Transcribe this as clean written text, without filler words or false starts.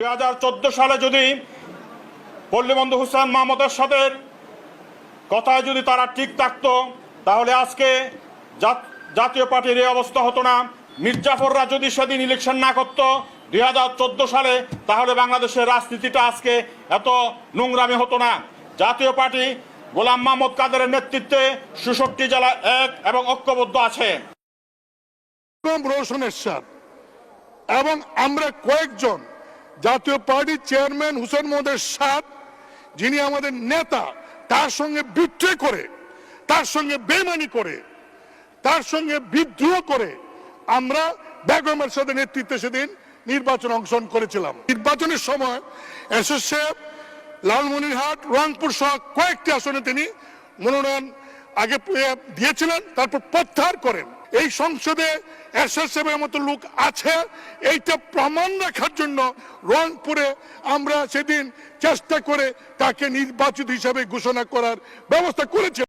2014 সালে যদি পল্লীবন্ধু হুসেন মাহমুদ এরশাদের কথায় যদি তারা ঠিক থাকতো তাহলে আজকে জাতীয় পার্টির এই অবস্থা হতো না। মির্জাফররা যদি সেদিন ইলেকশন না করতো 2014 সালে, তাহলে বাংলাদেশের রাজনীতিটা আজকে এত নোংরামি হতো না। জাতীয় পার্টি গোলাম মাহমুদ কাদেরের নেতৃত্বে ৬৬ জেলা এক এবং ঐক্যবদ্ধ আছে। রওশন এরশাদ এবং আমরা কয়েকজন জাতীয় পার্টির চেয়ারম্যান হুসেন মোহাম্মদ এরশাদ, যিনি আমাদের নেতা, তার সঙ্গে বিদ্রোহ করে, তার সঙ্গে বেইমানি করে, তার সঙ্গে বিদ্রোহ করে আমরা বেগম এরশাদের নেতৃত্বে সেদিন নির্বাচনে অংশগ্রহণ করেছিলাম। নির্বাচনের সময় এরশাদ সাহেব লালমনিরহাট, রংপুর সহ কয়েকটি আসনে তিনি মনোনয়ন আগে দিয়েছিলেন, তারপর প্রত্যাহার করেন। এই সংসদে এরশাদ সাহেবের মতো লোক আছে, এইটা প্রমাণ রাখার জন্য রংপুরে আমরা সেদিন চেষ্টা করে তাকে নির্বাচিত হিসাবে ঘোষণা করার ব্যবস্থা করেছি।